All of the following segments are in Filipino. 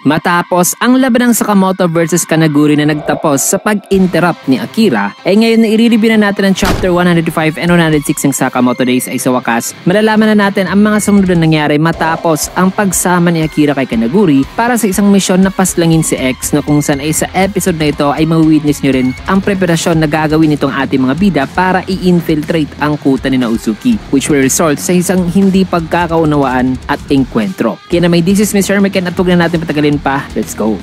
Matapos ang laban ng Sakamoto versus Kanaguri na nagtapos sa pag-interrupt ni Akira, ay ngayon na i-review na natin ang chapter 105 and 106 ng Sakamoto Days ay sa wakas, malalaman na natin ang mga sumunod na nangyari matapos ang pagsama ni Akira kay Kanaguri para sa isang misyon na paslangin si X, na kung saan ay sa episode na ito ay mawitness nyo rin ang preparasyon na gagawin nitong ating mga bida para i-infiltrate ang kuta ni Uzuki, which will result sa isang hindi pagkakaunawaan at engkwentro. Kaya na may this is Mr. Hermiken at huwag na natin patagalin pa. Let's go!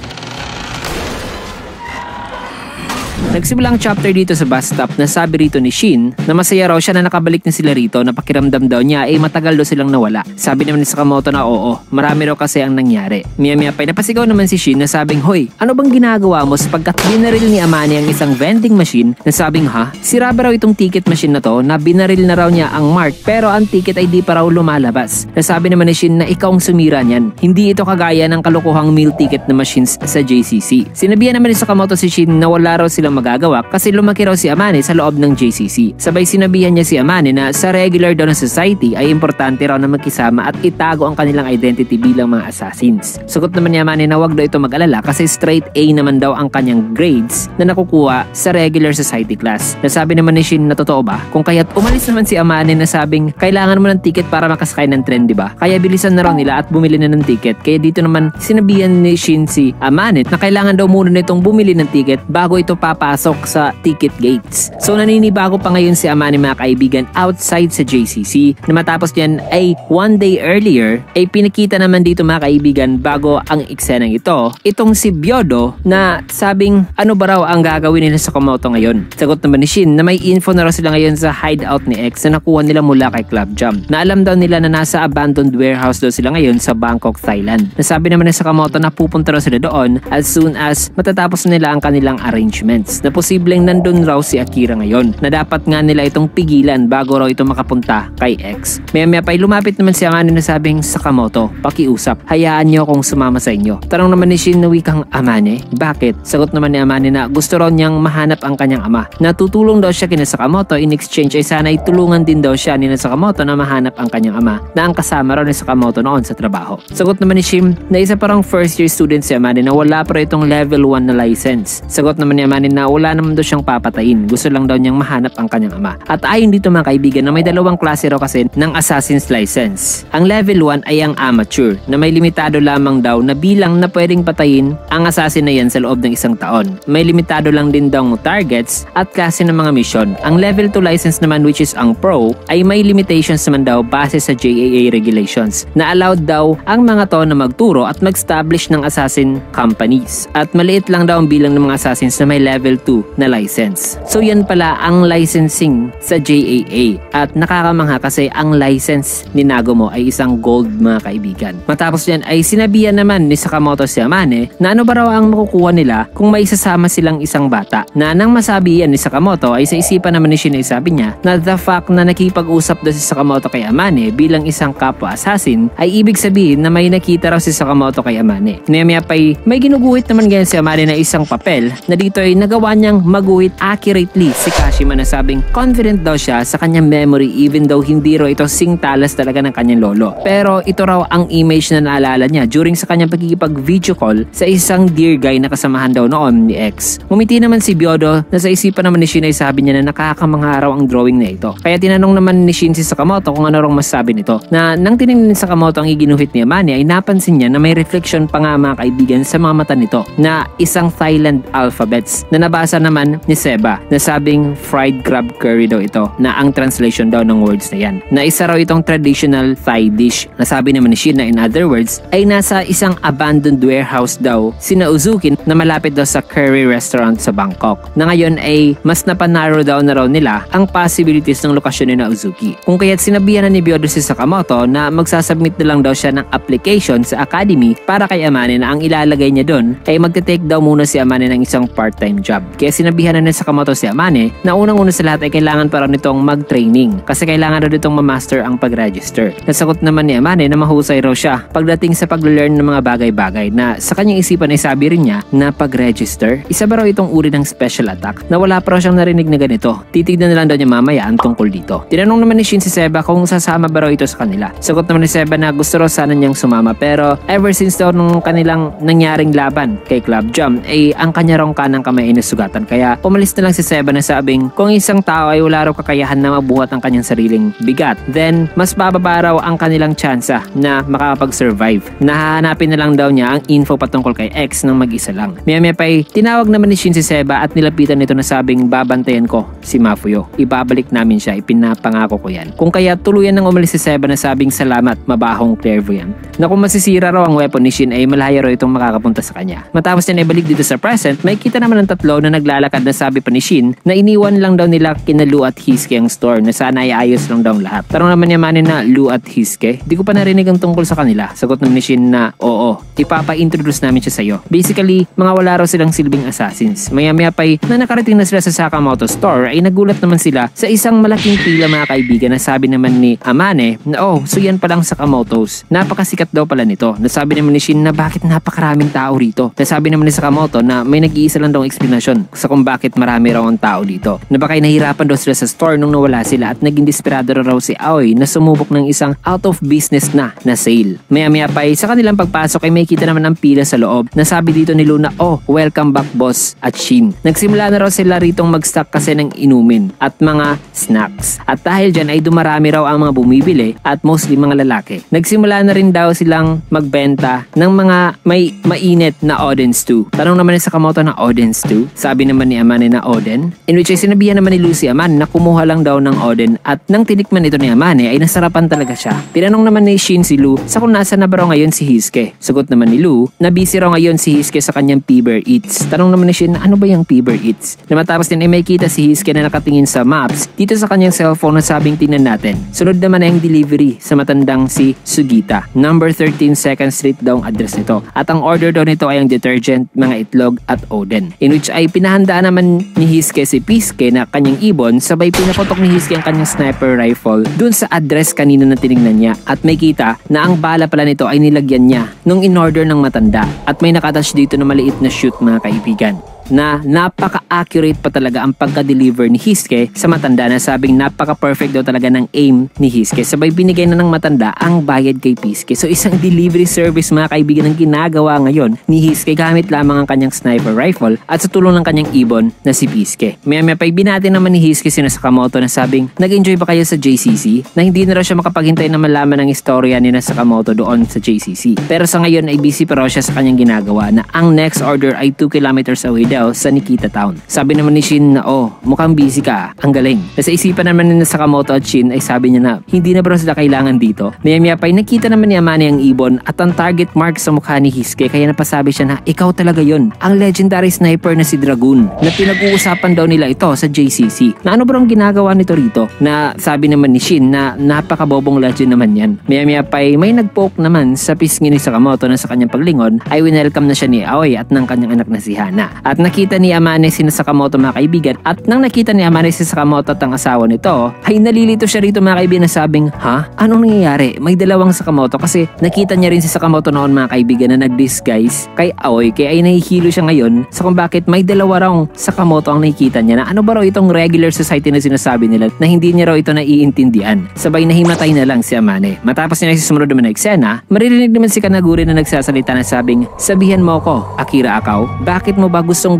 Nagsimula ang chapter dito sa bus stop na sabi rito ni Shin na masaya raw siya na nakabalik na sila rito, na pakiramdam daw niya ay matagal daw silang nawala. Sabi naman ni Sakamoto na oo, marami raw kasi ang nangyari. Maya-maya pa napasigaw naman si Shin na sabing, hoy, ano bang ginagawa mo sapagkat binaril ni Amane ang isang vending machine? Na sabing ha, sira ba raw itong ticket machine na to na binaril na raw niya ang mark pero ang ticket ay di pa raw lumalabas. Nasabi naman ni Shin na ikaw ang sumira niyan. Hindi ito kagaya ng kalukuhang meal ticket na machines sa JCC. Sinabihan naman ni Sakamoto si Shin na wala raw silang magagawa kasi lumaki raw si Amane sa loob ng JCC. Sabay sinabihan niya si Amane na sa regular daw na society ay importante raw na magkisama at itago ang kanilang identity bilang mga assassins. Sagot naman ni Amane na wag daw ito mag-alala kasi straight A naman daw ang kanyang grades na nakukuha sa regular society class. Nasabi naman ni Shin na totoo ba? Kung kaya't umalis naman si Amane na sabing kailangan mo ng ticket para makasakay ng tren, diba? Kaya bilisan na raw nila at bumili na ng ticket. Kaya dito naman sinabihan ni Shin si Amane na kailangan daw muna nitong bumili ng ticket bago ito papasok sa ticket gates. So naninibago pa ngayon si Amane mga kaibigan outside sa JCC, na matapos niyan ay one day earlier ay pinakita naman dito mga kaibigan bago ang eksenang ito, itong si Byodo na sabing ano ba raw ang gagawin nila sa Sakamoto ngayon. Sagot naman ni Shin na may info na raw sila ngayon sa hideout ni X na nakuha nila mula kay Club Jam, na alam daw nila na nasa abandoned warehouse daw sila ngayon sa Bangkok, Thailand. Nasabi naman ni Sakamoto na pupunta raw sila doon as soon as matatapos nila ang kanilang arrangements, na posibleng nandun raw si Akira ngayon, na dapat nga nila itong pigilan bago raw ito makapunta kay X. Maya-maya pa lumapit naman si Amane na sabing, Sakamoto, pakiusap, hayaan niyo akong sumama sa inyo. Tanong naman ni Shin na wikang, Amane, bakit? Sagot naman ni Amane na gusto raw niyang mahanap ang kanyang ama. Natutulong daw siya kina Sakamoto, in exchange ay sana itulungan din daw siya ni Sakamoto na mahanap ang kanyang ama na ang kasama raw ni Sakamoto noon sa trabaho. Sagot naman ni Shin na isa parang first year student si Amane na wala pa itong level 1 na license. Sagot naman ni Amane na wala naman daw siyang papatayin. Gusto lang daw niyang mahanap ang kanyang ama. At ayon dito mga kaibigan na may dalawang klase raw kasi ng assassin's license. Ang level 1 ay ang amateur, na may limitado lamang daw na bilang na pwedeng patayin ang assassin na yan sa loob ng isang taon. May limitado lang din daw targets at klase ng mga mission. Ang level 2 license naman, which is ang pro, ay may limitations naman daw base sa JAA regulations, na allowed daw ang mga to na magturo at mag-establish ng assassin companies. At maliit lang daw ang bilang ng mga assassins na may level 2 na license. So yan pala ang licensing sa JAA. At nakakamangha kasi ang license ni Nagumo ay isang gold mga kaibigan. Matapos yan ay sinabihan naman ni Sakamoto si Amane na ano ba raw ang makukuha nila kung may isasama silang isang bata. Na nang masabi yan ni Sakamoto ay sa isipan naman ni Shin ay sabi niya na the fact na nakipag-usap daw si Sakamoto kay Amane bilang isang kapwa assassin ay ibig sabihin na may nakita raw si Sakamoto kay Amane. Maya pa'y may ginuguhit naman ganyan si Amane na isang papel na dito ay nagawa niyang maguhit accurately si Kashima, na sabing confident daw siya sa kanyang memory even though hindi raw ito singtalas talaga ng kanyang lolo. Pero ito raw ang image na naalala niya during sa kanyang pagkikipag-video call sa isang dear guy na kasamahan daw noon ni X. Ngumiti naman si Byodo na sa isipan naman ni Shin ay sabi niya na nakakamangha raw ang drawing na ito. Kaya tinanong naman ni Shin si Sakamoto kung ano raw masasabi nito, na nang tinignan ni Sakamoto ang iginuhit ni Amane ay napansin niya na may reflection pa nga mga kaibigan sa mga mata nito na isang Thailand alphabets na nabasa naman ni Seba na sabing fried crab curry daw ito, na ang translation daw ng words na yan na isa raw itong traditional Thai dish. Nasabi naman ni Shin na in other words ay nasa isang abandoned warehouse daw si Uzuki na malapit daw sa curry restaurant sa Bangkok, na ngayon ay mas napanarrow daw na raw nila ang possibilities ng lokasyon ni Uzuki. Kung kaya't sinabihan na ni Byodo si Sakamoto na magsasubmit na lang daw siya ng application sa academy para kay Amane, na ang ilalagay niya doon ay magte-take daw muna si Amane ng isang part-time job. job. Kaya sinabihan na ni Sakamoto si Amane na unang-una sa lahat ay kailangan pa raw nitong mag-training kasi kailangan raw nitong ma-master ang pag-register. Nasagot naman ni Amane na mahusay raw siya pagdating sa pag-learn ng mga bagay-bagay na sa kanyang isipan ay sabi rin niya na pag-register, isa ba raw itong uri ng special attack na wala pa raw siyang narinig na ganito. Titignan na lang daw niya mamaya ang tungkol dito. Tinanong naman ni Shin si Seba kung sasama ba raw ito sa kanila. Sagot naman ni Seba na gusto raw sana niyang sumama pero ever since daw nung kanilang nangyaring laban kay Club Jam ay ang kanya raw kanang kamay ay nasugatan kaya umalis na lang si Seba na sabing kung isang tao ay wala raw kakayahan na mabuhat ang kanyang sariling bigat then mas bababa raw ang kanilang tsansa na makakapag-survive. Nahahanapin na lang daw niya ang info patungkol kay X ng mag-isa lang. Maya-maya pa'y tinawag naman ni Shin si Seba at nilapitan nito na sabing babantayan ko si Mafuyo. Ibabalik namin siya, ipinapangako ko yan. Kung kaya tuluyan nang umalis si Seba na sabing salamat, mabahong clairvoyant. Na kung masisira raw ang weapon ni Shin ay malaya raw itong makakapunta sa kanya. Matapos niya ibalik dito sa present, may kita naman ng tatlo na naglalakad na sabi pa ni Shin na iniwan lang daw nila kina Lu at Hisuke ang store na sana ay ayos lang daw ang lahat. Tarong naman niya manin na Lu at Hisuke, di ko pa narinig ang tungkol sa kanila. Sagot naman ni Shin na oo, ipapa-introduce namin siya sa'yo. Basically, mga wala raw silang silbing assassins. Maya-maya pa'y na nakarating na sila sa Sakamoto store ay nagulat naman sila sa isang malaking pila mga kaibigan na sabi naman ni Amane na so yan palang Sakamotos. Napakasikat daw pala nito. Nasabi naman ni Shin na bakit napakaraming tao rito. Nasabi naman ni Sakamoto na may nag-iisa lang daw explanation sa kung bakit marami raw ang tao dito. Na baka nahirapan daw sila sa store nung nawala sila at naging desperado raw si Aoi na sumubok ng isang out of business na sale. Maya-maya pa sa kanilang pagpasok ay may kita naman ang pila sa loob. Nasabi dito ni Luna, welcome back boss at Shin. Nagsimula na raw sila ritong mag-stock kasi ng inumin at mga snacks. At dahil dyan ay dumarami raw ang mga bumibili at mostly mga lalaki. Nagsimula na rin daw silang magbenta ng mga may mainit na Oden stew. Tanong naman ni Sakamoto na Oden stew. Sabi naman ni Amane na Oden. In which ay sinabihan naman ni Lucy Amane na kumuha lang daw ng Oden at nang tinikman ito ni Amane ay nasarapan talaga siya. Tinanong naman ni Shin si Lu sa kung nasa na ba raw ngayon si Hisuke. Sagot naman ni Lu na busy raw ngayon si Hisuke sa kanyang Piber Eats. Tanong naman ni Shin na ano ba yung Piber Eats? Na matapos din ay may kita si Hisuke na nakatingin sa maps dito sa kanyang cellphone na sabing tingnan natin. Sunod naman ay ang delivery sa matandang si Sugita. Number 13 2nd Street daw ang address nito. At ang order daw nito ay ang detergent, mga itlog at Oden. In which ay pinahandaan naman ni Hisuke si Pisuke na kanyang ibon sabay pinapotok ni Hisuke ang kanyang sniper rifle dun sa address kanina na tinignan niya at may kita na ang bala pala nito ay nilagyan niya nung in-order ng matanda at may nakatouch dito na maliit na shoot mga kaibigan. Na napaka-accurate pa talaga ang pagka-deliver ni Hisuke sa matanda na sabing napaka-perfect daw talaga ng aim ni Hisuke. Sabay binigay na ng matanda ang bayad kay Pisuke. So isang delivery service mga kaibigan ang ginagawa ngayon ni Hisuke gamit lamang ang kanyang sniper rifle at sa tulong ng kanyang ibon na si Pisuke. Maya-maya pa binati naman ni Hisuke si Sakamoto na sabing nag-enjoy ba kayo sa JCC? Na hindi na raw siya makapaghintay na malaman ang istorya ni Sakamoto doon sa JCC. Pero sa ngayon ay busy pa raw siya sa kanyang ginagawa na ang next order ay 2 kilometers away daw sa Nikita Town. Sabi naman ni Shin na mukhang busy ka, ang galing. Nasa isipan naman ni Sakamoto at Shin ay sabi niya na hindi na bro sila kailangan dito. Maya-maya pa ay nakita naman ni Amane ang ibon at ang target mark sa mukha ni Hisuke kaya napasabi siya na ikaw talaga yon, ang legendary sniper na si Dragoon na pinag-uusapan daw nila ito sa JCC. Na ano bro ang ginagawa nito rito? Na sabi naman ni Shin na napakabobong legend naman yan. Maya-maya pa ay may nagpoke naman sa pisngi ni Sakamoto na sa kanyang paglingon ay winelcome na siya ni Aoi at ng kanyang anak na si Hana. At nakita ni Amane si Sakamoto mga kaibigan at nang nakita ni Amane si Sakamoto at ang asawa nito ay nalilito siya rito mga kaibigan na sabing anong nangyayari? May dalawang Sakamoto kasi nakita niya rin si Sakamoto noon mga kaibigan na nag-disguise kay Aoi kaya ay nahihilo siya ngayon sa kung bakit may dalawa raw Sakamoto ang nakikita niya na ano ba raw itong regular society na sinasabi nila na hindi niya raw ito naiintindihan. Sabay nahimatay na lang si Amane. Matapos niya sa sumunod naman na eksena, maririnig naman si Kanaguri na nagsasalita na sabing sabihan mo ko, Akira Akao, bakit mo ba gustong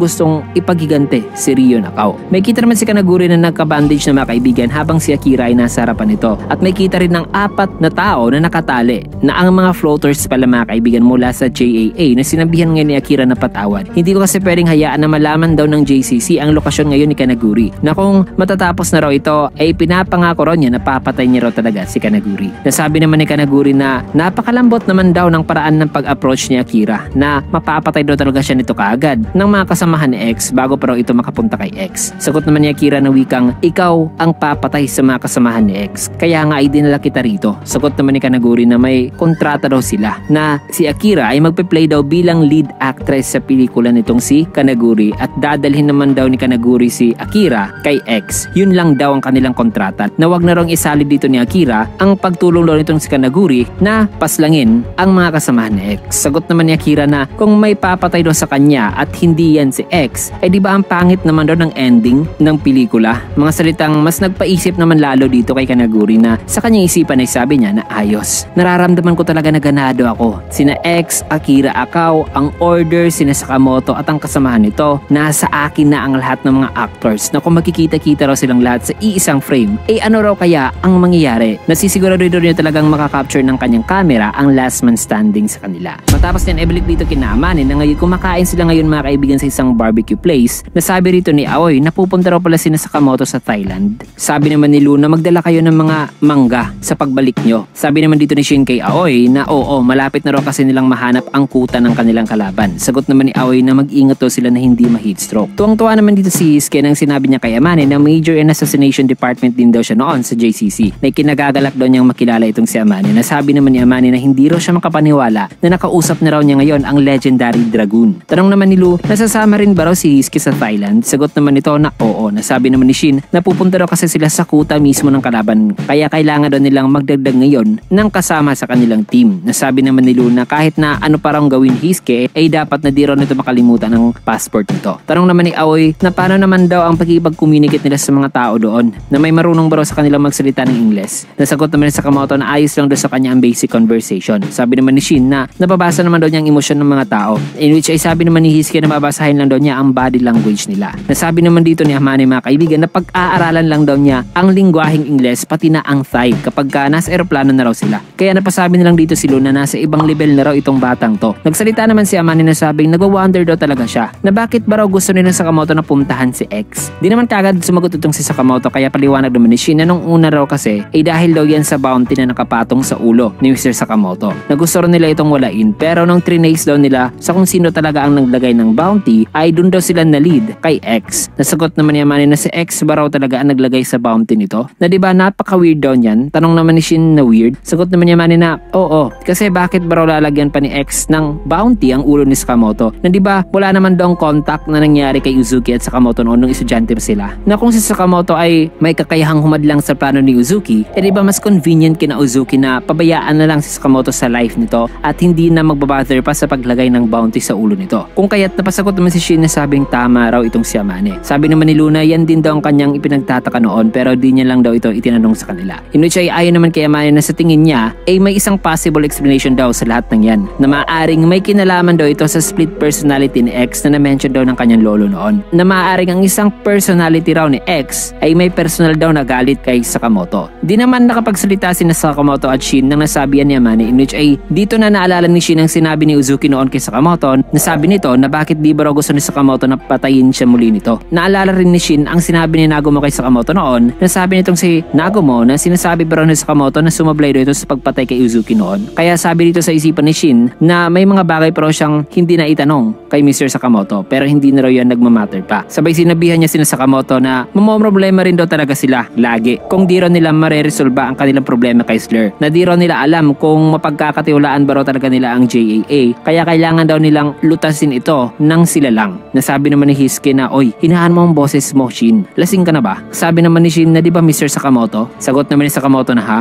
ipagigante si Ryo Nakao? May kita naman si Kanaguri na nagka-bandage na mga kaibigan habang si Akira ay nasa harapan nito. At may kita rin ng 4 na tao na nakatali na ang mga floaters pala mga kaibigan mula sa JAA na sinabihan ngayon ni Akira na patawad. Hindi ko kasi pwedeng hayaan na malaman daw ng JCC ang lokasyon ngayon ni Kanaguri na kung matatapos na raw ito ay pinapangako raw niya na papatay niya raw talaga si Kanaguri. Nasabi naman ni Kanaguri na napakalambot naman daw ng paraan ng pag-approach ni Akira na mapapatay daw talaga siya nito kaagad ng mga kasamahan ni X bago pa raw ito makapunta kay X. Sagot naman ni Akira na wikang, ikaw ang papatay sa mga kasamahan ni X. Kaya nga ay dinala kita rito. Sagot naman ni Kanaguri na may kontrata daw sila na si Akira ay magpe-play daw bilang lead actress sa pelikula nitong si Kanaguri at dadalhin naman daw ni Kanaguri si Akira kay X. Yun lang daw ang kanilang kontrata na wag na raw isali dito ni Akira ang pagtulong daw nitong si Kanaguri na paslangin ang mga kasamahan ni X. Sagot naman ni Akira na kung may papatay daw sa kanya at hindi yan si X, ay di ba ang pangit naman daw ng ending ng pelikula? Mga salitang mas nagpaisip naman lalo dito kay Kanaguri na sa kanyang isipan ay sabi niya na ayos. Nararamdaman ko talaga na ganado ako. Sina X, Akira, Akaw, ang Order, sina Sakamoto at ang kasamahan nito, nasa akin na ang lahat ng mga actors na kung makikita-kita raw silang lahat sa iisang frame, eh ano raw kaya ang mangyayari? Nasisigurado niya talagang makakapture ng kanyang camera ang last man standing sa kanila. Matapos niyan, ibalik dito kina Amane na ngayon kumakain sila ngayon mga kaibigan sa isang barbecue place. Nasabi rito ni Aoy na pupunta raw pala sina Sakamoto sa Thailand. Sabi naman ni Luna magdala kayo ng mga mangga sa pagbalik nyo. Sabi naman dito ni Shin kay Aoy na oo, malapit na raw kasi nilang mahanap ang kuta ng kanilang kalaban. Sagot naman ni Aoy na mag-ingat daw sila na hindi ma-heat stroke. Tuwang-tuwa naman dito si Hisuke nang sinabi niya kay Amane na major in assassination department din daw siya noon sa JCC. Na kinagagalak daw niyang makilala itong si Amane. Nasabi naman ni Amane na hindi raw siya makapaniwala na nakausap na raw niya ngayon ang legendary Dragoon. Tanong naman ni Lu, nasasama rin ba raw si Hisuke sa Thailand? Sagot naman nito na oo. Nasabi naman ni Shin na pupunta raw kasi sila sa kuta mismo ng kalaban. Kaya kailangan daw nilang magdagdag ngayon ng kasama sa kanilang team. Nasabi naman ni Lu na kahit na ano parang gawin Hisuke ay dapat na di raw nito makalimutan ng passport nito. Tanong naman ni Aoy na paano naman daw ang pagkikipag-communicate nila sa mga tao doon na may marunong ba raw sa kanilang magsalita ng Ingles. Nasagot naman ni Sakamoto na ayos lang daw sa kanya ang basic conversation. Sabi naman ni Shin na nababasa naman daw niya ang emosyon ng mga tao, in which ay sabi naman ni Hisuke na babasahin lang daw niya ang body language nila. Nasabi naman dito ni Amane mga kaibigan na pag-aaralan lang daw niya ang lingwaheng Ingles pati na ang Thai kapag nasa eroplano na raw sila. Kaya napasabi nilang dito si Luna na nasa ibang level na raw itong batang to. Nagsalita naman si Amane na sabing nagwa-wonder daw talaga siya na bakit ba raw gusto nila Sakamoto na puntahan si X. Di naman kagad sumagot itong si Sakamoto kaya paliwanag naman ni Shin na nung una raw kasi ay dahil daw yan sa bounty na nakapatong sa ulo ni Mr. Sakamoto. Nagusto rin nila itong walain pero nung trinace daw nila sa kung sino talaga ang naglagay ng bounty ay dun daw sila na lead kay X. Nasagot naman ni Amane na si X ba raw talaga ang naglagay sa bounty nito? Na diba napaka-weird daw niyan? Tanong naman ni Shin na weird. Sagot naman ni Amane na oo, kasi bakit ba raw lalagyan pa ni X ng bounty ang ulo ni Sakamoto? Na diba wala naman daw contact na nangyari kay Uzuki at Sakamoto noon nung estudyante sila. Na kung si Sakamoto ay may kakayahang humadlang sa plano ni Uzuki, eh diba mas convenient kina Uzuki na pabayaan na lang si Sakamoto sa life nito at hindi na magbabother pa sa paglagay ng bounty sa ulo nito. Kung kaya't napasagot naman si Shin na sabing tama raw itong si Amane. Sabi naman ni Luna yan din daw ang kanyang ipinagtataka noon pero di niya lang daw ito itinanong sa kanila. In which ay ayon naman kay Amane na sa tingin niya ay may isang possible explanation daw sa lahat ng yan na maaaring may kinalaman daw ito sa split personality ni X na na-mention daw ng kanyang lolo noon. Na maaaring ang isang personality raw ni X ay may personal daw na galit kay Sakamoto. Di naman nakapagsalita si Sakamoto at Shin nang nasabihan ni Amane in which ay dito na naalala ni Shin ang sinabi ni Uzuki noon kay Sakamoto na sabi nito na bakit di ba raw gusto ni Sakamoto na patayin siya muli nito. Naalala rin ni Shin ang sinabi ni Nagumo kay Sakamoto noon na sabi nitong si Nagumo na sinasabi pa raw ni Sakamoto na sumablay daw ito sa pagpatay kay Uzuki noon. Kaya sabi dito sa isipan ni Shin na may mga bagay pa raw siyang hindi na itanong kay Mr. Sakamoto pero hindi na raw yan nagmamatter pa. Sabay sinabihan niya sina Sakamoto na mamomroblema rin daw talaga sila lagi kung di raw nila mareresolba ang kanilang problema kay Slur. Na di raw nila alam kung mapagkakatiwalaan ba raw talaga nila ang JAA kaya kailangan daw nilang lutasin ito nang sila lang. Nasabi naman ni Hisuke na oy, hinahan mo ang boses mo Shin. Lasing ka na ba? Sabi naman ni Shin na di ba Mr. Sakamoto? Sagot naman ni Sakamoto na ha?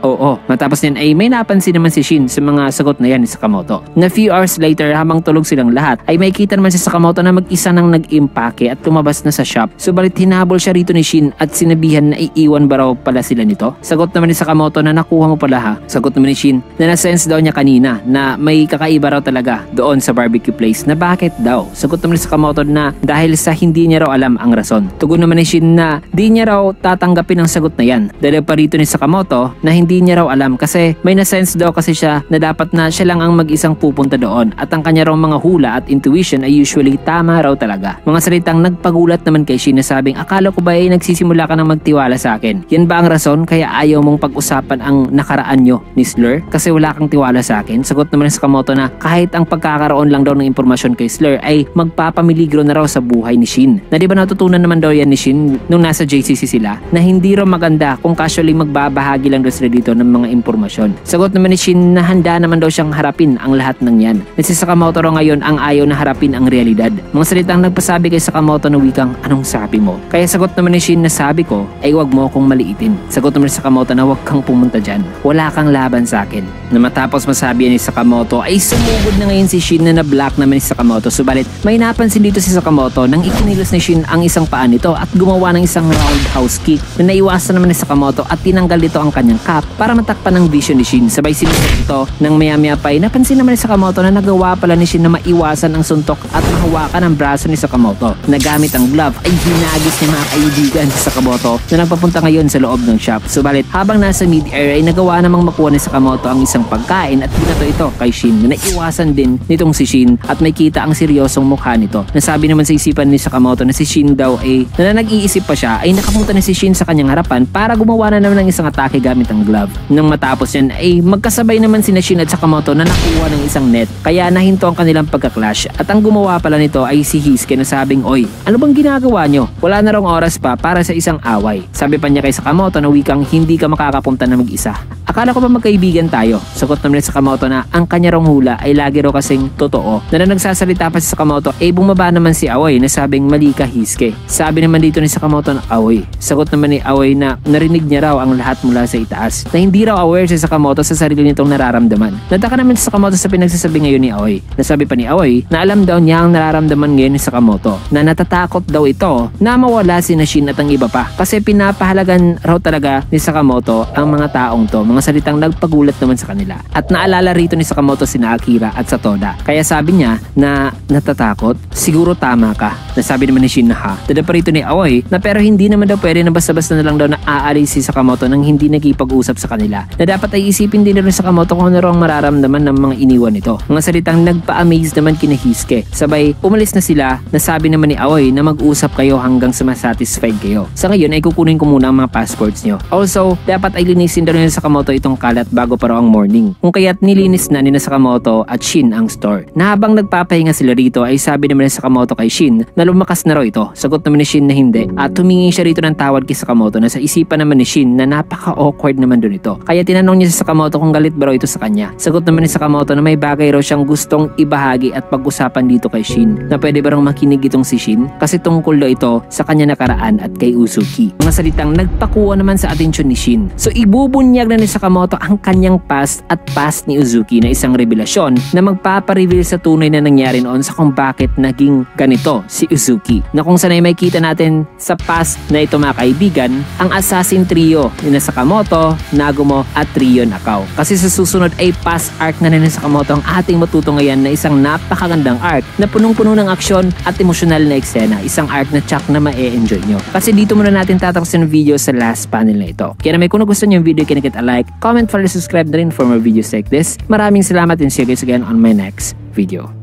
Oo. Matapos niyan ay may napansin naman si Shin sa mga sagot na yan ni Sakamoto. Na few hours later habang tulog silang lahat ay may kita naman si Sakamoto na mag-isa nang nag-impake at lumabas na sa shop. Subalit hinabol siya rito ni Shin at sinabihan na iiwan ba raw pala sila nito? Sagot naman ni Sakamoto na nakuha mo pala ha? Sagot naman ni Shin na na-sense daw niya kanina na may kakaiba raw talaga doon sa barbecue place na bakit daw? Sagot naman ni Sakamoto na dahil sa hindi niya raw alam ang rason. Tugon naman ni Shin na di niya raw tatanggapin ang sagot na yan. Dahil pa rito ni Sakamoto na hindi niya raw alam kasi may na-sense daw kasi siya na dapat na siya lang ang mag-isang pupunta doon at ang kanya raw mga hula at intuition ay usually tama raw talaga. Mga salitang nagpagulat naman kay Shin na sabing akala ko ba ay nagsisimula ka nang magtiwala sa akin? Yan ba ang rason kaya ayaw mong pag-usapan ang nakaraan nyo ni Slur? Kasi wala kang tiwala sa akin? Sagot naman ni Sakamoto na kahit ang pagkakaroon lang daw ng impormasyon kay Slur ay magpapamiligro na raw sa buhay ni Shin. Na di ba natutunan naman daw yan ni Shin nung nasa JCC sila na hindi raw maganda kung casually magbabahagi lang daw sila dito ng mga impormasyon. Sagot naman ni Shin na handa naman daw siyang harapin ang lahat ng yan. Si Sakamoto raw ngayon ang ayaw na harapin ang realidad. Mga salitang nagpasabi kay Sakamoto na wikang, anong sabi mo? Kaya sagot naman ni Shin na sabi ko ay wag mo akong maliitin. Sagot naman ni Sakamoto na wag kang pumunta dyan. Wala kang laban sa akin. Na matapos masabi ni Sakamoto ay sumugod na ngayon si Shin na na-block naman ni Sakamoto. Subalit may napansin dito si Sakamoto nang ikinilos ni Shin ang isang paa nito at gumawa ng isang roundhouse kick na naiwasan naman ni Sakamoto at tinanggal dito ang kanyang cap para matakpan ang vision ni Shin. Sabay sinusunod ito nang maya-maya pa ay napansin naman ni Sakamoto na nagawa pala ni Shin na maiwasan ang suntok at mahawakan ang braso ni Sakamoto. Nagamit ang glove ay hinagis ni mga kaibigan si Sakamoto na nagpapunta ngayon sa loob ng shop. Subalit habang nasa mid-air ay nagawa namang makuha ni Sakamoto ang isang pagkain at binato ito kay Shin na naiwasan din nitong si Shin at may kita ang seryosong mukha nito. Nasabi naman sa isipan ni Sakamoto na si Shin daw ay na nag-iisip pa siya ay nakapunta na si Shin sa kanyang harapan para gumawa na naman ng isang atake gamit ang glove. Nang matapos yan ay magkasabay naman sina Shin at Sakamoto na nakuha ng isang net kaya nahinto ang kanilang pagka-clash at ang gumawa pala nito ay si Hisuke na sabing, oy, ano bang ginagawa nyo? Wala na rong oras pa para sa isang away. Sabi pa niya kay Sakamoto na wikang hindi ka makakapunta na mag-isa. Akala ko ba magkaibigan tayo? Sagot naman ni Sakamoto na ang kanya rong hula ay lagi raw kasing totoo. Na nagsasalita pa si Sakamoto ay bumaba naman si Aoi na sabing mali ka Hisuke. Sabi naman dito ni Sakamoto na Aoi. Sagot naman ni Aoi na narinig niya raw ang lahat mula sa itaas. Na hindi raw aware si Sakamoto sa sarili nitong nararamdaman. Nataka naman si Sakamoto sa pinagsasabi ngayon ni Aoi. Nasabi pa ni Aoi na alam daw niya ang nararamdaman ngayon ni Sakamoto. Na natatakot daw ito na mawala si Shin at ang iba pa. Kasi pinapahalagan raw talaga ni Sakamoto ang mga taong to. Mga salitang nagpagulat naman sa kanila. At naalala rito ni Sakamoto sina Akira at Satoda. Kaya sabi niya na natatakot, siguro tama ka. Nasabi naman ni Shin na ha. Dada pa rito ni Aoi na pero hindi naman daw pwede na basta-basta na lang daw na aalis si Sakamoto nang hindi nagkipag-usap sa kanila. Na dapat ay isipin din rin ni Sakamoto kung ano raw ang mararamdaman ng mga iniwan nito. Mga salitang nagpa-amaze naman kina Hisuke. Sabay umalis na sila. Nasabi naman ni Aoi na mag-usap kayo hanggang sa masatisfied kayo. Sa ngayon ay kukunin ko muna ang mga passports nyo. Also, dapat ay linisin daw ni Sakamoto itong kalat bago pa raw ang morning. Kung kaya't nilinis na ni Sakamoto at Shin ang store. Na habang nagpapahinga sila rito ay sabi naman ni Sakamoto kay Shin na lumakas na raw ito. Sagot naman ni Shin na hindi at humingi siya rito ng tawad kay Sakamoto na sa isipan naman ni Shin na napaka-awkward naman doon ito. Kaya tinanong niya si Sakamoto kung galit ba raw ito sa kanya. Sagot naman ni Sakamoto na may bagay raw siyang gustong ibahagi at pag-usapan dito kay Shin. Na pwede ba raw makinig itong si Shin? Kasi tungkol daw ito sa kanya nakaraan at kay Uzuki. Mga salitang nagpakuha naman sa atensyon ni Shin. So ibubunyag na ni Sakamoto ang kanyang past at past ni Uzuki na isang revelasyon na magpapareveal sa tunay na nangyari noon sa kung bakit naging ganito si Uzuki. Na kung sanay may kita natin sa past na ito mga kaibigan, ang assassin trio ni Sakamoto, Nagumo at Trio Nakao. Kasi sa susunod ay past arc na ni Sakamoto ang ating matutungayan na isang napakagandang arc na punong-puno ng aksyon at emosyonal na eksena. Isang arc na tsak na ma-e-enjoy nyo. Kasi dito muna natin tatapusin ang video sa last panel na ito. Kaya naman kung nagustuhan nyo yung video, kinakit a like, comment, follow, subscribe na rin for more videos like this. Maraming salamat and see you guys again on my next video.